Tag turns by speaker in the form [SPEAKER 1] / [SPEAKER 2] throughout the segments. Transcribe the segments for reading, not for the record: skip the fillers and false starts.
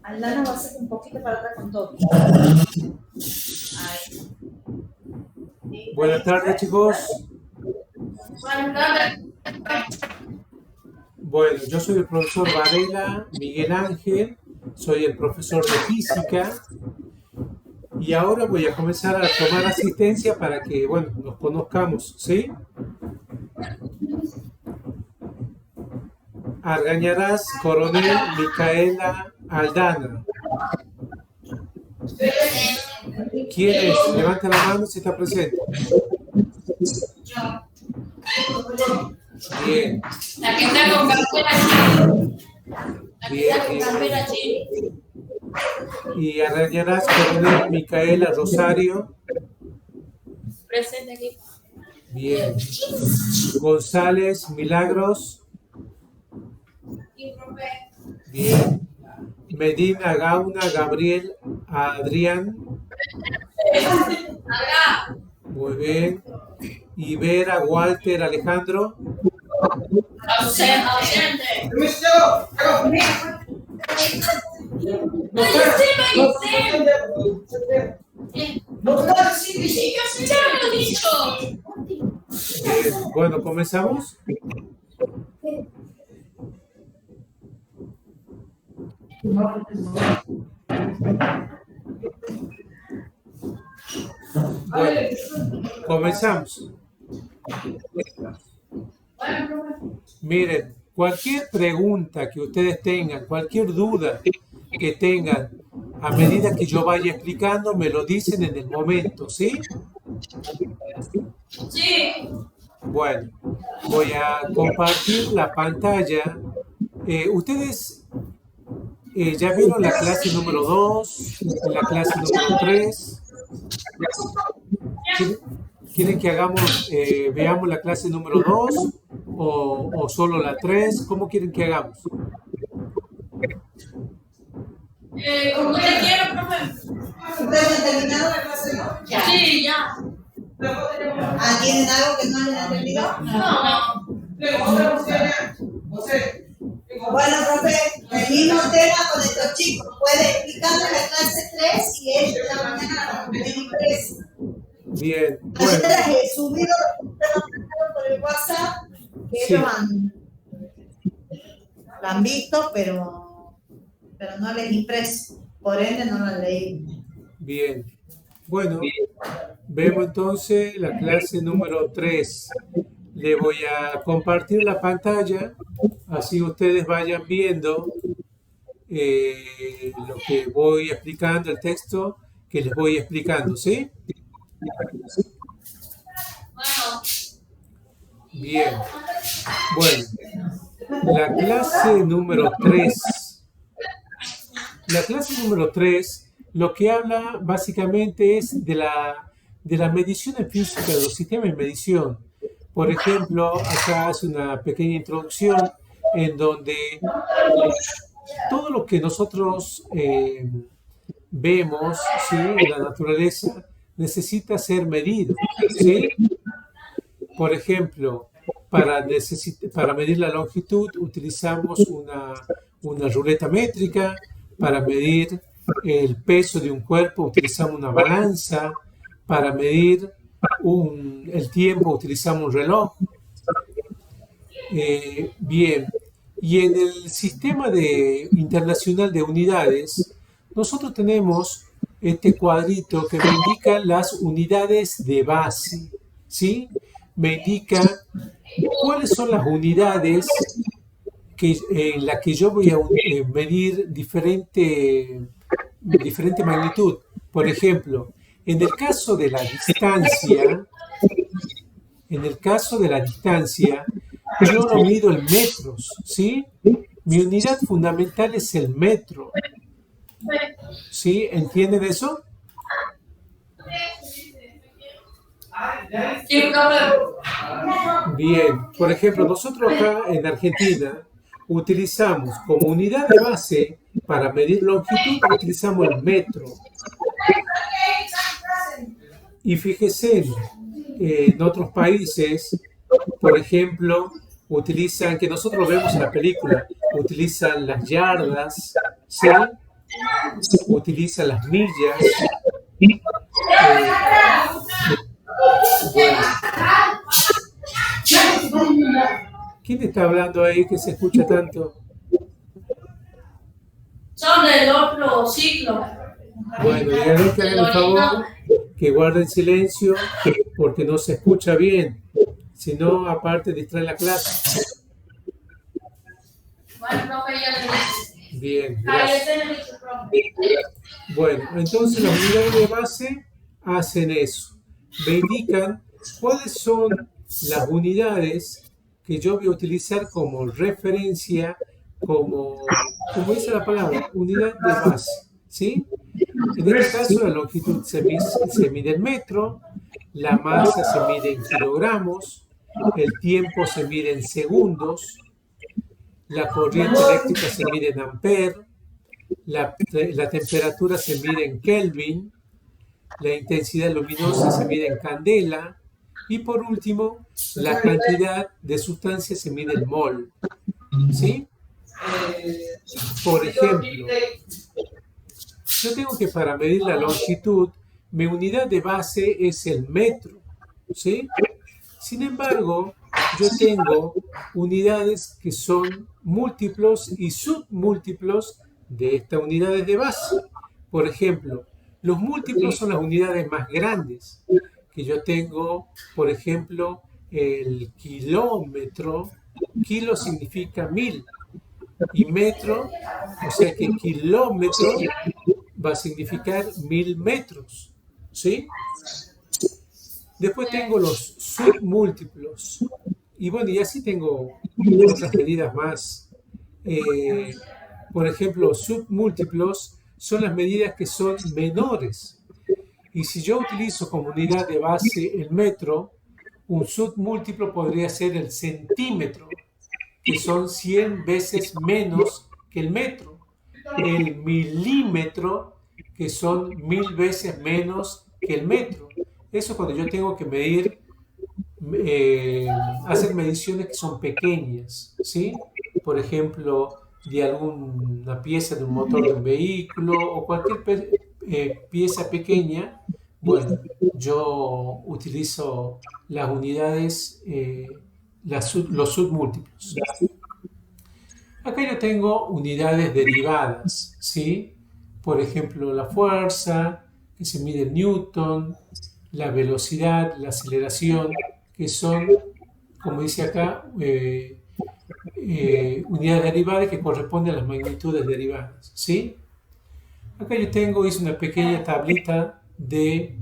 [SPEAKER 1] Aldana va a hacer un poquito para atrás con todo. Ahí.
[SPEAKER 2] Buenas tardes, chicos.
[SPEAKER 3] Buenas tardes.
[SPEAKER 2] Bueno, yo soy el profesor Varela Miguel Ángel, soy el profesor de física y ahora voy a comenzar a tomar asistencia para que, bueno, nos conozcamos, ¿sí? Argañarás, Coronel Micaela Aldana. ¿Quién es? Levanta la mano si está presente. Bien.
[SPEAKER 3] La que está con cartera chile. La que está con cartera chile.
[SPEAKER 2] Y argañarás, Coronel Micaela Rosario.
[SPEAKER 3] Presente aquí.
[SPEAKER 2] Bien. González Milagros. Bien. Medina Gauna Gabriel Adrián.
[SPEAKER 3] Acá.
[SPEAKER 2] Muy bien. Ibera Walter Alejandro.
[SPEAKER 3] Ausente. Ya lo he dicho.
[SPEAKER 2] Bien. Bueno, comenzamos. Bueno, comenzamos. Miren, cualquier pregunta que ustedes tengan, cualquier duda que tengan, a medida que yo vaya explicando, me lo dicen en el momento, ¿sí?
[SPEAKER 3] Sí.
[SPEAKER 2] Bueno, voy a compartir la pantalla. Ustedes ya vieron la clase número 2, la clase número 3. ¿Quieren que veamos la clase número 2 o solo la 3? ¿Cómo quieren que hagamos?
[SPEAKER 3] Como usted quiera, profe.
[SPEAKER 1] ¿Ustedes han terminado la clase, no?
[SPEAKER 3] Sí, ya.
[SPEAKER 1] ¿Ah, tienen algo que no hayan entendido?
[SPEAKER 3] No.
[SPEAKER 1] Bueno, profe, el mismo tema con estos chicos. Puede explicarle la clase 3 y ellos la mañana la ven impresa.
[SPEAKER 2] Bien,
[SPEAKER 1] Ayer
[SPEAKER 2] bueno.
[SPEAKER 1] he subido por el WhatsApp que
[SPEAKER 2] Sí.
[SPEAKER 1] ellos la han visto, pero no les impreso. Por ende, no la han leído.
[SPEAKER 2] Bien. Bueno, vemos entonces la clase número 3. Le voy a compartir la pantalla, así ustedes vayan viendo lo que voy explicando, el texto que les voy explicando, ¿sí?
[SPEAKER 3] Bueno.
[SPEAKER 2] Bien. Bueno, la clase número 3. La clase número 3 lo que habla básicamente es de la medición en física, de los sistemas de medición. Por ejemplo, acá hace una pequeña introducción en donde todo lo que nosotros vemos, ¿sí?, en la naturaleza necesita ser medido, ¿sí? Por ejemplo, para medir la longitud utilizamos una ruleta métrica. Para medir el peso de un cuerpo utilizamos una balanza. Para medir el tiempo utilizamos un reloj. Bien, y en el sistema internacional de unidades, nosotros tenemos este cuadrito que me indica las unidades de base, ¿sí? Me indica cuáles son las unidades en las que yo voy a medir diferente magnitud. Por ejemplo, en el caso de la distancia, yo lo mido en metros, ¿sí? Mi unidad fundamental es el metro, ¿sí? ¿Entienden eso?
[SPEAKER 3] Sí, profe.
[SPEAKER 2] Bien, por ejemplo, nosotros acá en Argentina utilizamos como unidad de base para medir longitud, utilizamos el metro. Y fíjese, en otros países, por ejemplo, utilizan, que nosotros vemos en la película, utilizan las yardas, ¿sí? utiliza las millas. Bueno, ¿quién está hablando ahí que se escucha tanto?
[SPEAKER 3] Son del otro ciclo.
[SPEAKER 2] Bueno, díganle que hagan el favor, que guarden silencio, porque no se escucha bien. Si no, aparte distrae la clase.
[SPEAKER 3] Bueno, profe, ya le dije.
[SPEAKER 2] Bien,
[SPEAKER 3] Ah, ya
[SPEAKER 2] gracias.
[SPEAKER 3] te lo he dicho, profe.
[SPEAKER 2] Bueno, entonces las unidades de base hacen eso. Me indican cuáles son las unidades que yo voy a utilizar como referencia, como dice la palabra, unidad de base. ¿Sí? En este caso, la longitud se mide en metro, la masa se mide en kilogramos, el tiempo se mide en segundos, la corriente eléctrica se mide en amperes, la temperatura se mide en Kelvin, la intensidad luminosa se mide en candela y por último, la cantidad de sustancia se mide en mol. ¿Sí? Por ejemplo, yo tengo que para medir la longitud, mi unidad de base es el metro. ¿Sí? Sin embargo, yo tengo unidades que son múltiplos y submúltiplos de estas unidades de base. Por ejemplo, los múltiplos son las unidades más grandes, que yo tengo, por ejemplo, el kilómetro. Kilo significa 1000 y metro, o sea que kilómetro va a significar 1000 metros. ¿Sí? Después tengo los submúltiplos. Y bueno, y así tengo otras medidas más. Por ejemplo, submúltiplos son las medidas que son menores. Y si yo utilizo como unidad de base el metro, un submúltiplo podría ser el centímetro, que son 100 veces menos que el metro. El milímetro, que son 1000 veces menos que el metro. Eso cuando yo tengo que medir, hacer mediciones que son pequeñas, ¿sí? Por ejemplo, de alguna pieza de un motor de un vehículo o cualquier pieza pequeña, bueno, yo utilizo las unidades, los submúltiplos. Acá yo tengo unidades derivadas, ¿sí? Por ejemplo, la fuerza, que se mide en Newton, la velocidad, la aceleración, que son, como dice acá, unidades derivadas que corresponden a las magnitudes derivadas, ¿sí? Acá yo hice una pequeña tablita de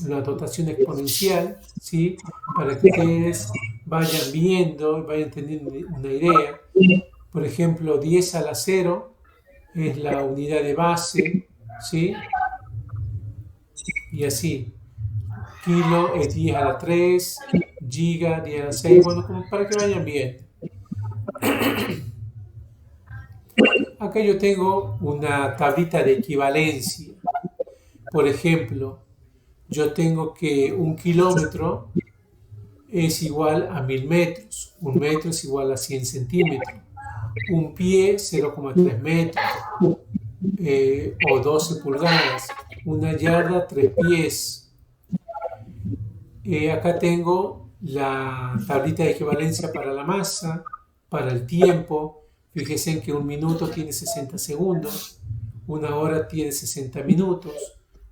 [SPEAKER 2] la dotación exponencial, ¿sí? Para que ustedes vayan viendo y vayan teniendo una idea. Por ejemplo, 10 a la 0 es la unidad de base, ¿sí? Y así. Kilo es 10 a la 3, giga 10 a la 6, bueno, como para que vayan bien. Acá yo tengo una tablita de equivalencia. Por ejemplo, yo tengo que 1 kilómetro es igual a 1000 metros, 1 metro es igual a 100 centímetros, un pie 0,3 metros o 12 pulgadas, una yarda 3 pies. Acá tengo la tablita de equivalencia para la masa, para el tiempo. Fíjense en que 1 minuto tiene 60 segundos, 1 hora tiene 60 minutos,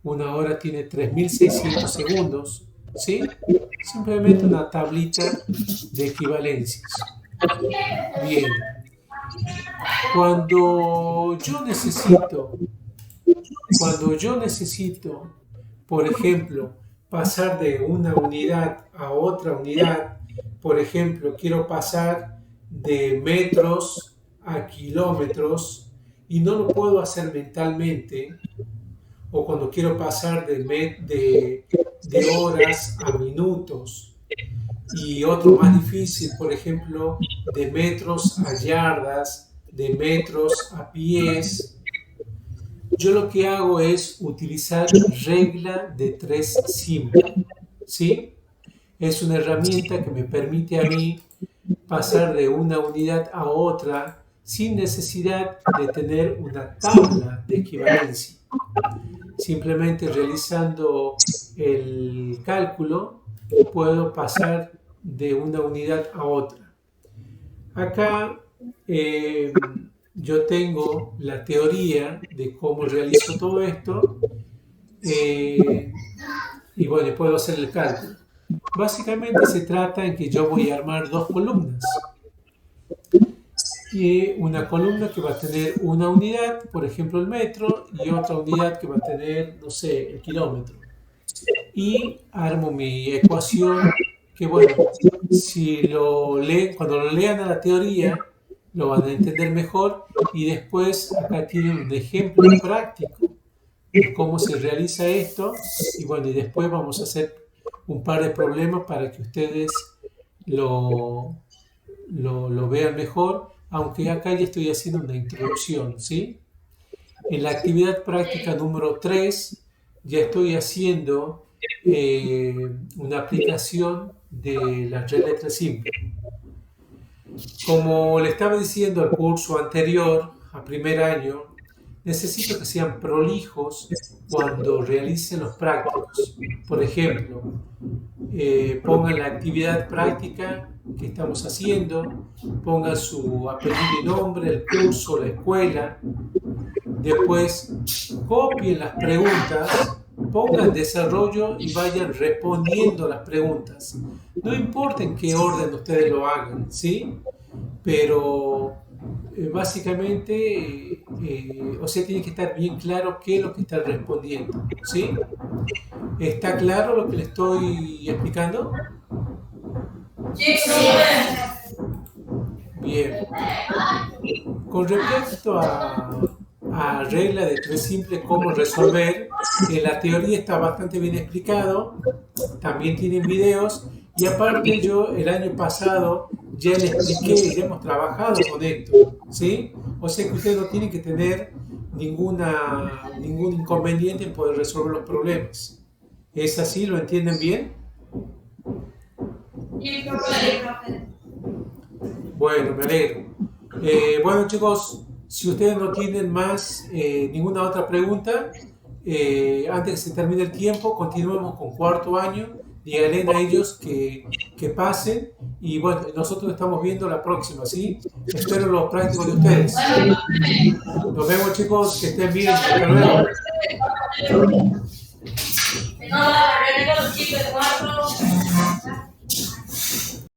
[SPEAKER 2] 1 hora tiene 3600 segundos, ¿sí? Simplemente una tablita de equivalencias. Bien. Cuando yo necesito, por ejemplo, pasar de una unidad a otra unidad, por ejemplo, quiero pasar de metros a kilómetros y no lo puedo hacer mentalmente, o cuando quiero pasar de horas a minutos, y otro más difícil, por ejemplo, de metros a yardas, de metros a pies, yo lo que hago es utilizar regla de 3 simple, ¿sí? Es una herramienta que me permite a mí pasar de una unidad a otra sin necesidad de tener una tabla de equivalencia. Simplemente realizando el cálculo puedo pasar de una unidad a otra. Acá yo tengo la teoría de cómo realizo todo esto y bueno, puedo hacer el cálculo. Básicamente se trata en que yo voy a armar dos columnas. Y una columna que va a tener una unidad, por ejemplo el metro, y otra unidad que va a tener, no sé, el kilómetro. Y armo mi ecuación que, bueno, si lo leen, cuando lo lean a la teoría, lo van a entender mejor. Y después acá tienen un ejemplo práctico de cómo se realiza esto. Y bueno, y después vamos a hacer un par de problemas para que ustedes lo vean mejor, aunque acá ya estoy haciendo una introducción, ¿sí? En la actividad práctica número 3 ya estoy haciendo una aplicación de las letras simples. Como le estaba diciendo al curso anterior, a primer año, necesito que sean prolijos cuando realicen los prácticos. Por ejemplo, pongan la actividad práctica que estamos haciendo, pongan su apellido y nombre, el curso, la escuela, después copien las preguntas, pongan desarrollo y vayan respondiendo las preguntas. No importa en qué orden ustedes lo hagan, ¿sí? Pero básicamente, o sea, tiene que estar bien claro qué es lo que están respondiendo, ¿sí? ¿Está claro lo que le estoy explicando?
[SPEAKER 3] Sí.
[SPEAKER 2] Bien. Con respecto a regla de tres simples, cómo resolver, en la teoría está bastante bien explicado, también tienen videos, y aparte yo el año pasado ya les expliqué, ya hemos trabajado con esto, ¿sí? O sea que ustedes no tienen que tener ningún inconveniente en poder resolver los problemas. ¿Es así? ¿Lo entienden bien? Bueno, me alegro. Bueno, chicos, si ustedes no tienen más ninguna otra pregunta, antes que se termine el tiempo, continuemos con cuarto año. Díganle a ellos que pasen y bueno, nosotros estamos viendo la próxima, ¿sí? Espero los prácticos de ustedes. Nos vemos, chicos, que estén bien. Hasta luego.
[SPEAKER 3] No, los chicos,